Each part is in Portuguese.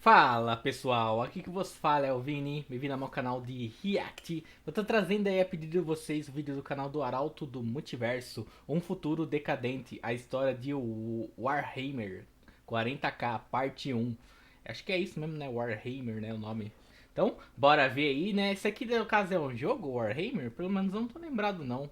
Fala pessoal, aqui que vos fala é o Vini, bem-vindo ao meu canal de React. Eu tô trazendo aí a pedido de vocês o vídeo do canal do Arauto do Multiverso, Um Futuro Decadente, a história de Warhammer 40k, parte 1. Acho que é isso mesmo, né? Warhammer, né? O nome. Então, bora ver aí, né? Esse aqui, no caso, é um jogo, Warhammer? Pelo menos eu não tô lembrado, não.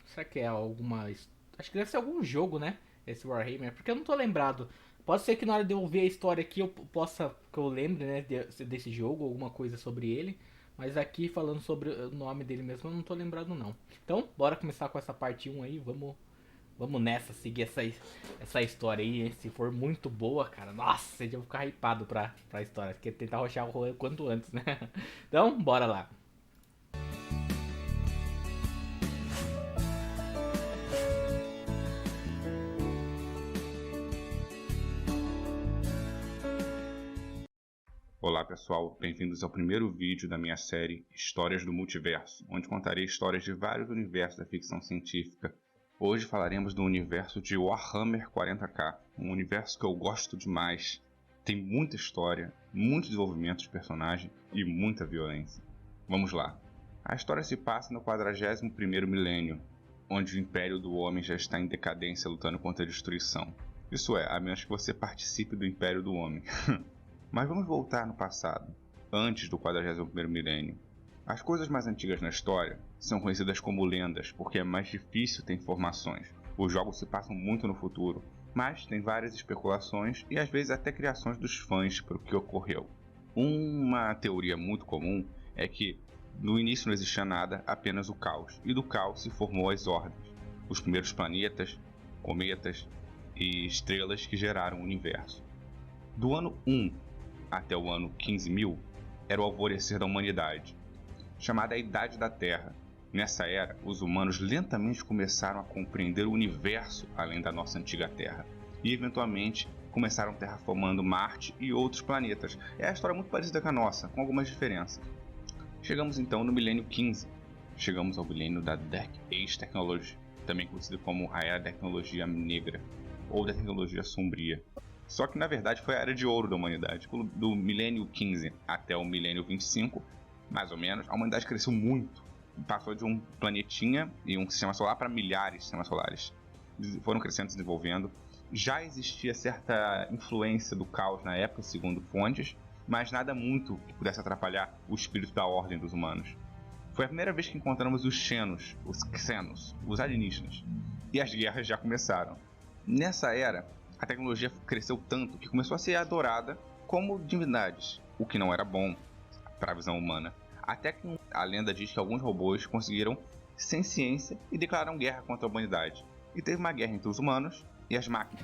Será que é alguma. Acho que deve ser algum jogo, né? Esse Warhammer. Porque eu não tô lembrado. Pode ser que na hora de eu ver a história aqui eu possa. Que eu lembre, né? Desse jogo, alguma coisa sobre ele. Mas aqui falando sobre o nome dele mesmo, eu não tô lembrado não. Então, bora começar com essa parte 1 aí. Vamos nessa, seguir essa história aí. Se for muito boa, cara, nossa, eu vou ficar hypado pra história. Porque tentar roxar o quanto antes, né? Então, bora lá. Olá pessoal, bem-vindos ao primeiro vídeo da minha série Histórias do Multiverso, onde contarei histórias de vários universos da ficção científica. Hoje falaremos do universo de Warhammer 40k, um universo que eu gosto demais. Tem muita história, muito desenvolvimento de personagem e muita violência. Vamos lá. A história se passa no 41º milênio, onde o Império do Homem já está em decadência lutando contra a destruição. Isso é, a menos que você participe do Império do Homem. Mas vamos voltar no passado, antes do 41º milênio. As coisas mais antigas na história são conhecidas como lendas, porque é mais difícil ter informações. Os jogos se passam muito no futuro, mas tem várias especulações e às vezes até criações dos fãs para o que ocorreu. Uma teoria muito comum é que no início não existia nada, apenas o caos, e do caos se formou as ordens, os primeiros planetas, cometas e estrelas que geraram o universo. Do ano 1 até o ano 15.000, era o alvorecer da humanidade, chamada a Idade da Terra. Nessa era, os humanos lentamente começaram a compreender o universo além da nossa antiga Terra, e eventualmente começaram terraformando Marte e outros planetas. É a história muito parecida com a nossa, com algumas diferenças. Chegamos então no milênio 15. Chegamos ao milênio da Dark Age Technology, também conhecido como a Era da Tecnologia Negra, ou da Tecnologia Sombria. Só que na verdade foi a Era de Ouro da humanidade. Do milênio 15 até o milênio 25, mais ou menos, a humanidade cresceu muito. Passou de um planetinha e um sistema solar para milhares de sistemas solares. Foram crescendo e desenvolvendo. Já existia certa influência do caos na época, segundo fontes, mas nada muito que pudesse atrapalhar o espírito da ordem dos humanos. Foi a primeira vez que encontramos os Xenos, os Xenos, os alienígenas. E as guerras já começaram. Nessa era, a tecnologia cresceu tanto que começou a ser adorada como divindades, o que não era bom para a visão humana. Até que a lenda diz que alguns robôs conseguiram ciência e declararam guerra contra a humanidade. E teve uma guerra entre os humanos e as máquinas.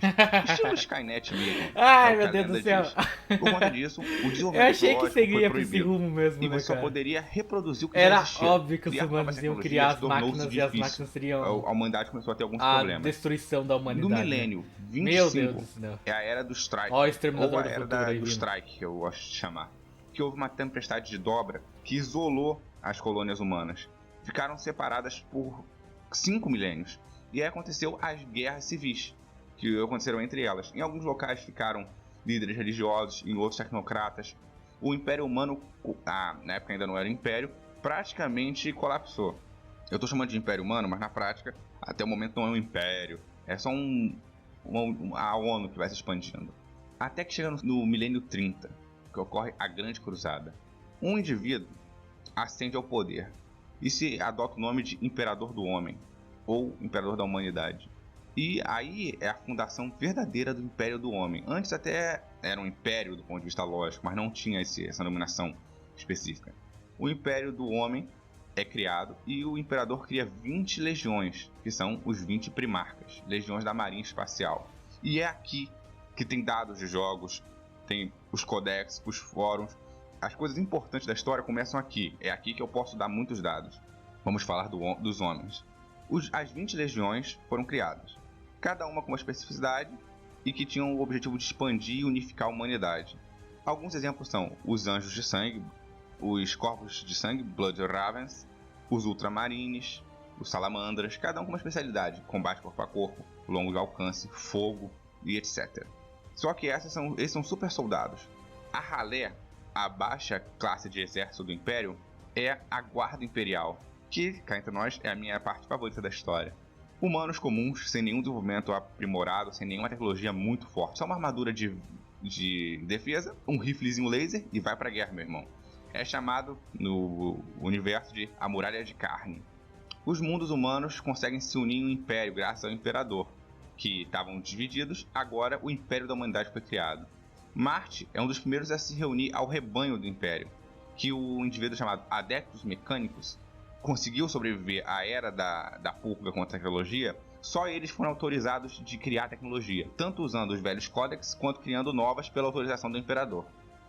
Estilo Skynet mesmo, é Ai, o que meu a Deus do lenda céu. diz. Por conta disso, o Eu desenvolvimento achei que você tecnológico foi ia pra esse proibido. rumo mesmo, E né, você só cara? poderia reproduzir o que já Era existia. óbvio que os Criar novas humanos iam criar tecnologias as tornou-se máquinas e as difícil. máquinas seriam A humanidade começou a ter alguns a problemas. destruição da No humanidade, né? milênio Meu Deus do 25 céu. é a era do Ó, o Strike, ou Exterminador a do era Futuro aí do vindo. Strike, que eu gosto de chamar. Que houve uma tempestade de dobra que isolou as colônias humanas. Ficaram separadas por 5 milênios. E aí aconteceu as guerras civis, que aconteceram entre elas. Em alguns locais ficaram líderes religiosos, em outros tecnocratas. O Império Humano, na época ainda não era Império, praticamente colapsou. Eu estou chamando de Império Humano, mas na prática, até o momento não é um Império. É só a ONU que vai se expandindo. Até que chega no milênio 30, que ocorre a Grande Cruzada. Um indivíduo ascende ao poder e se adota o nome de Imperador do Homem, ou Imperador da Humanidade. E aí é a fundação verdadeira do Império do Homem. Antes até era um império do ponto de vista lógico, mas não tinha essa denominação específica. O Império do Homem é criado e o Imperador cria 20 legiões, que são os 20 primarcas, legiões da Marinha Espacial. E é aqui que tem dados de jogos, tem os codex, os fóruns. As coisas importantes da história começam aqui. É aqui que eu posso dar muitos dados. Vamos falar dos homens. As 20 legiões foram criadas, cada uma com uma especificidade e que tinham o objetivo de expandir e unificar a humanidade. Alguns exemplos são os Anjos de Sangue, os Corpos de Sangue, Blood Ravens, os Ultramarines, os Salamandras, cada um com uma especialidade: combate corpo a corpo, longo de alcance, fogo e etc. Só que esses são super soldados. A ralé, a baixa classe de exército do Império, é a Guarda Imperial, que, cá entre nós, é a minha parte favorita da história. Humanos comuns, sem nenhum desenvolvimento aprimorado, sem nenhuma tecnologia muito forte. Só uma armadura de defesa, um riflezinho laser e vai pra guerra, meu irmão. É chamado no universo de a Muralha de Carne. Os mundos humanos conseguem se unir em um império graças ao Imperador, que estavam divididos, agora o Império da Humanidade foi criado. Marte é um dos primeiros a se reunir ao rebanho do Império, que o indivíduo chamado Adeptos Mecânicos conseguiu sobreviver à era da purga com a tecnologia. Só eles foram autorizados de criar tecnologia, tanto usando os velhos códex quanto criando novas pela autorização do Imperador.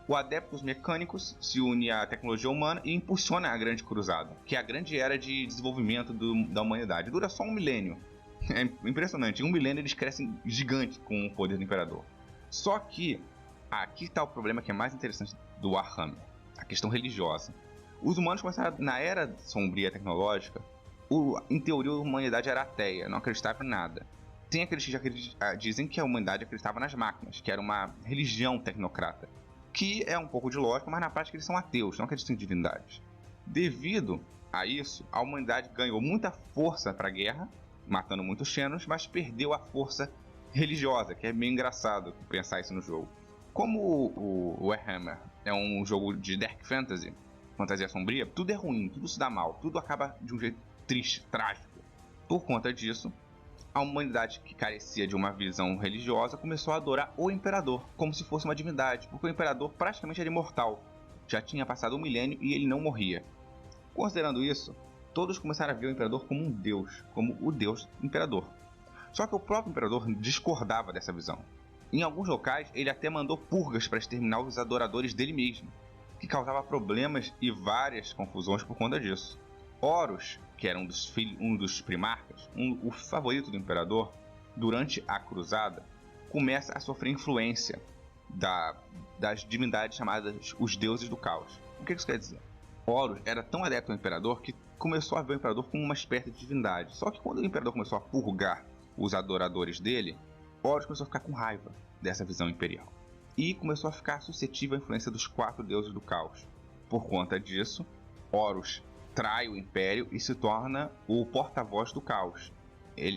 O Adeptos Mecânicos se une à tecnologia humana e impulsiona a Grande Cruzada, que é a grande era de desenvolvimento da humanidade. Dura só 1 milênio. É impressionante. Em 1 milênio eles crescem gigante com o poder do Imperador. Só que aqui está o problema que é mais interessante do Warhammer, a questão religiosa. Os humanos começaram na era sombria tecnológica. Em teoria, a humanidade era ateia, não acreditava em nada. Tem aqueles que dizem que a humanidade acreditava nas máquinas, que era uma religião tecnocrata, que é um pouco de lógica, mas na prática eles são ateus, não acreditam em divindades. Devido a isso, a humanidade ganhou muita força para a guerra, matando muitos xenos, mas perdeu a força religiosa, que é meio engraçado pensar isso no jogo. Como o Warhammer é um jogo de Dark Fantasy, fantasia sombria, tudo é ruim, tudo se dá mal, tudo acaba de um jeito triste, trágico. Por conta disso, a humanidade que carecia de uma visão religiosa começou a adorar o Imperador, como se fosse uma divindade, porque o Imperador praticamente era imortal. Já tinha passado 1 milênio e ele não morria. Considerando isso, todos começaram a ver o Imperador como um deus, como o deus Imperador. Só que o próprio Imperador discordava dessa visão. Em alguns locais, ele até mandou purgas para exterminar os adoradores dele mesmo, que causava problemas e várias confusões por conta disso. Horus, que era um dos primarcas, o favorito do Imperador, durante a Cruzada, começa a sofrer influência das divindades chamadas os deuses do caos. O que isso quer dizer? Horus era tão adepto ao Imperador que começou a ver o Imperador como uma espécie de divindade. Só que quando o Imperador começou a purgar os adoradores dele, Horus começou a ficar com raiva dessa visão imperial e começou a ficar suscetível à influência dos 4 deuses do caos. Por conta disso, Horus trai o Império e se torna o porta-voz do caos.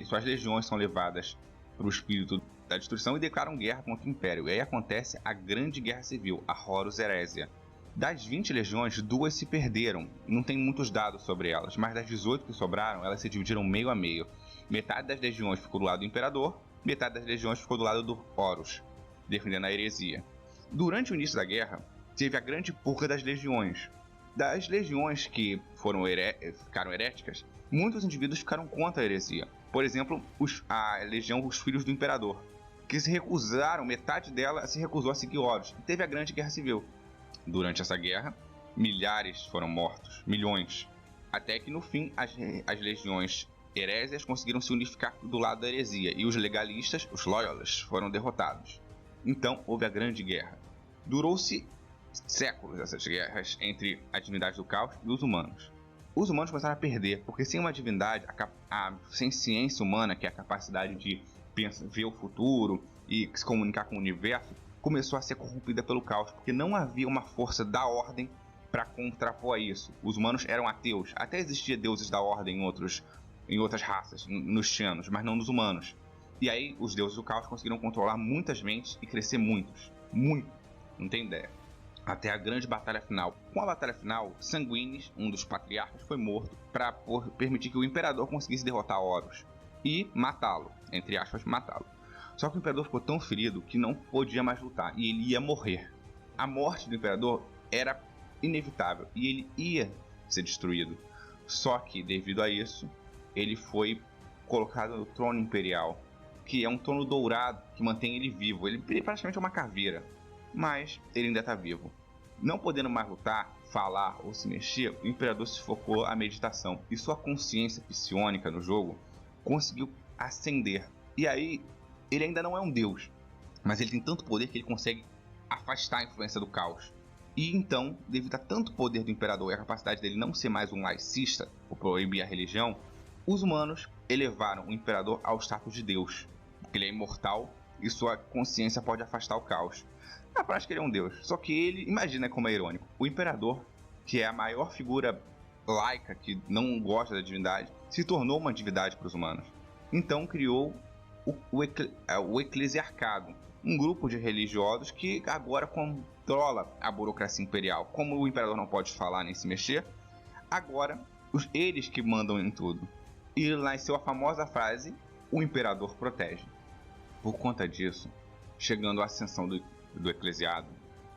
Suas legiões são levadas para o espírito da destruição e declaram guerra contra o Império. E aí acontece a Grande Guerra Civil, a Horus Heresia. Das 20 legiões, 2 se perderam. Não tem muitos dados sobre elas, mas das 18 que sobraram, elas se dividiram meio a meio. Metade das legiões ficou do lado do Imperador, metade das legiões ficou do lado do Horus, defendendo a heresia. Durante o início da guerra, teve a grande purga das legiões. Das legiões que ficaram heréticas, muitos indivíduos ficaram contra a heresia. Por exemplo, a legião Os Filhos do Imperador, que se recusaram, metade dela se recusou a seguir Horus. E teve a Grande Guerra Civil. Durante essa guerra, milhares foram mortos, milhões. Até que no fim, as legiões herésias conseguiram se unificar do lado da heresia, e os legalistas, os loyalists, foram derrotados. Então houve a Grande Guerra. Durou-se séculos essas guerras entre a divindade do caos e os humanos. Os humanos começaram a perder, porque sem uma divindade, sem ciência humana, que é a capacidade de ver o futuro e se comunicar com o universo, começou a ser corrompida pelo caos, porque não havia uma força da ordem para contrapor a isso. Os humanos eram ateus, até existia deuses da ordem em outras raças, nos xenos, mas não nos humanos. E aí os deuses do caos conseguiram controlar muitas mentes e crescer muito, não tem ideia. Até a grande batalha final. Com a batalha final, Sanguinis, um dos patriarcas, foi morto para permitir que o Imperador conseguisse derrotar Horus e matá-lo, entre aspas, matá-lo. Só que o Imperador ficou tão ferido que não podia mais lutar e ele ia morrer. A morte do Imperador era inevitável e ele ia ser destruído. Só que, devido a isso, ele foi colocado no trono imperial, que é um trono dourado que mantém ele vivo. Ele praticamente é uma caveira, mas ele ainda está vivo. Não podendo mais lutar, falar ou se mexer, o Imperador se focou à meditação e sua consciência psionica no jogo conseguiu ascender. E aí, ele ainda não é um deus, mas ele tem tanto poder que ele consegue afastar a influência do caos. E então, devido a tanto poder do Imperador e a capacidade dele não ser mais um laicista ou proibir a religião, os humanos elevaram o Imperador ao status de Deus, porque ele é imortal e sua consciência pode afastar o caos. Na prática ele é um deus, só que ele, imagina como é irônico, o imperador, que é a maior figura laica que não gosta da divindade, se tornou uma divindade para os humanos. Então criou o eclesiarcado, um grupo de religiosos que agora controla a burocracia imperial. Como o imperador não pode falar nem se mexer, agora eles que mandam em tudo. E nasceu a famosa frase, o imperador protege. Por conta disso, chegando à ascensão do eclesiado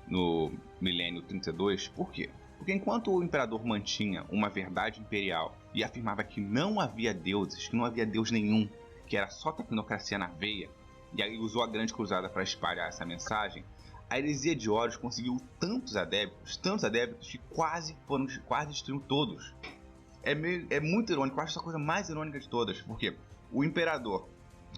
no milênio 32, por quê? Porque enquanto o imperador mantinha uma verdade imperial e afirmava que não havia deuses, que não havia deus nenhum, que era só tecnocracia na veia, e aí usou a Grande Cruzada para espalhar essa mensagem, a heresia de Horus conseguiu tantos adeptos que quase destruiu todos. É muito irônico, eu acho essa coisa mais irônica de todas, porque o imperador,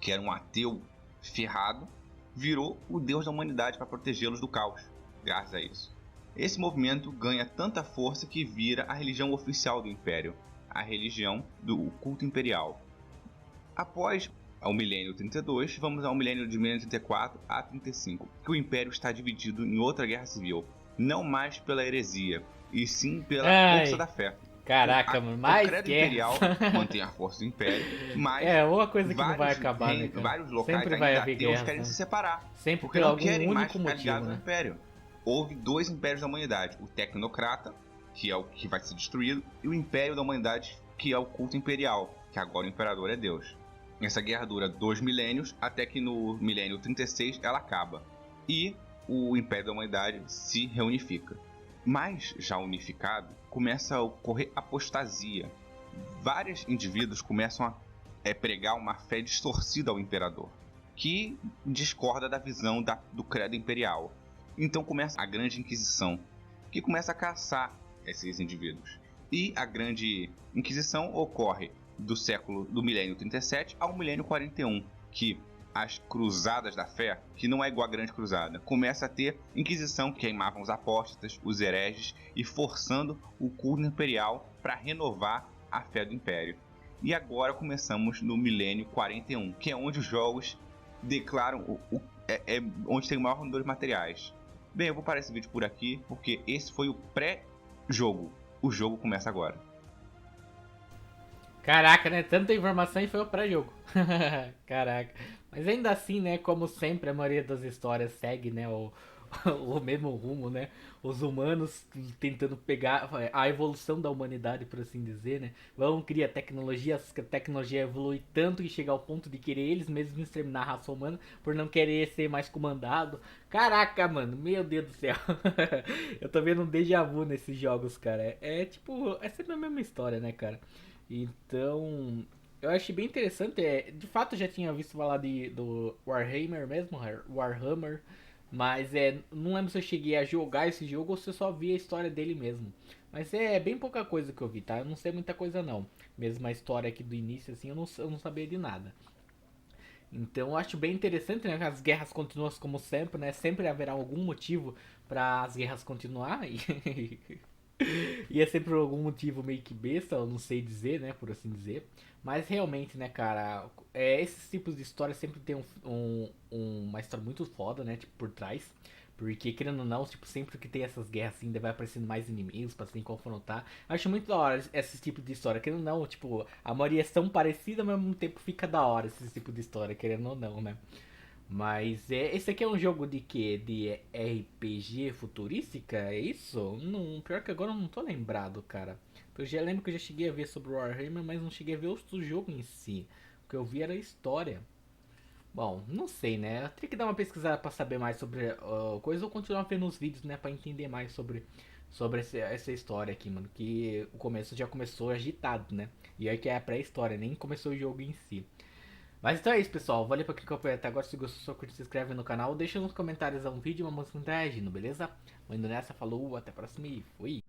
que era um ateu ferrado, virou o deus da humanidade para protegê-los do caos, graças a isso. Esse movimento ganha tanta força que vira a religião oficial do Império, a religião do culto imperial. Após o milênio 32, vamos ao milênio de 1034 a 35, que o Império está dividido em outra guerra civil, não mais pela heresia, e sim pela força da fé. Caraca, mano, mais o credo imperial mantém a força do Império, mas uma coisa que não vai acabar, né, cara? Vários locais sempre vai haver ateus guerra, querem se separar, sempre porque por não algum querem mais único ficar motivo, ligados né? ao Império. Houve dois impérios da humanidade, o Tecnocrata, que é o que vai ser destruído, e o Império da Humanidade, que é o culto imperial, que agora o Imperador é Deus. Essa guerra dura 2 milênios, até que no milênio 36 ela acaba, e o Império da Humanidade se reunifica. Mas, já unificado, começa a ocorrer apostasia. Vários indivíduos começam a pregar uma fé distorcida ao imperador, que discorda da visão do credo imperial. Então começa a Grande Inquisição, que começa a caçar esses indivíduos. E a Grande Inquisição ocorre do milênio 37 ao milênio 41, que as Cruzadas da Fé, que não é igual a Grande Cruzada, começa a ter Inquisição, que queimavam os apóstatas, os hereges, e forçando o culto imperial para renovar a fé do Império. E agora começamos no milênio 41, que é onde os jogos declaram onde tem o maior número de materiais. Bem, eu vou parar esse vídeo por aqui, porque esse foi o pré-jogo. O jogo começa agora. Caraca, né? Tanta informação e foi o pré-jogo. Caraca. Mas ainda assim, né? Como sempre, a maioria das histórias segue, né? O mesmo rumo, né? Os humanos tentando pegar a evolução da humanidade, por assim dizer, né? Vão criar tecnologias, que a tecnologia evolui tanto que chega ao ponto de querer eles mesmos exterminar a raça humana por não querer ser mais comandado. Caraca, mano, meu Deus do céu. Eu tô vendo um déjà vu nesses jogos, cara. Tipo, é sempre a mesma história, né, cara? Então, eu achei bem interessante. De fato, eu já tinha visto falar do Warhammer mesmo, Warhammer. Mas não lembro se eu cheguei a jogar esse jogo ou se eu só vi a história dele mesmo. Mas é bem pouca coisa que eu vi, tá? Eu não sei muita coisa não. Mesmo a história aqui do início, assim, eu não sabia de nada. Então eu acho bem interessante, né? Que as guerras continuam como sempre, né? Sempre haverá algum motivo para as guerras continuar. E é sempre por algum motivo meio que besta, eu não sei dizer, né? Por assim dizer. Mas realmente, né, cara, esses tipos de história sempre tem uma história muito foda, né, tipo, por trás. Porque, querendo ou não, tipo, sempre que tem essas guerras assim, ainda vai aparecendo mais inimigos pra se confrontar. Acho muito da hora esse tipo de história. Querendo ou não, tipo, a maioria é tão parecida, mas ao mesmo tempo fica da hora esse tipo de história, querendo ou não, né? Mas esse aqui é um jogo de quê? De RPG futurística? É isso? Não, pior que agora eu não tô lembrado, cara. Eu já lembro que eu já cheguei a ver sobre o Warhammer, mas não cheguei a ver o jogo em si. O que eu vi era a história. Bom, não sei, né? Eu teria que dar uma pesquisada pra saber mais sobre coisa ou continuar vendo os vídeos, né? Pra entender mais sobre essa história aqui, mano. Que o começo já começou agitado, né? E aí que é a pré-história, nem começou o jogo em si. Mas então é isso, pessoal. Valeu pra quem acompanhou até agora. Se gostou, curte, se inscreve no canal. Deixa nos comentários um vídeo e uma música interagindo, beleza? Vou indo nessa, falou, até a próxima e fui!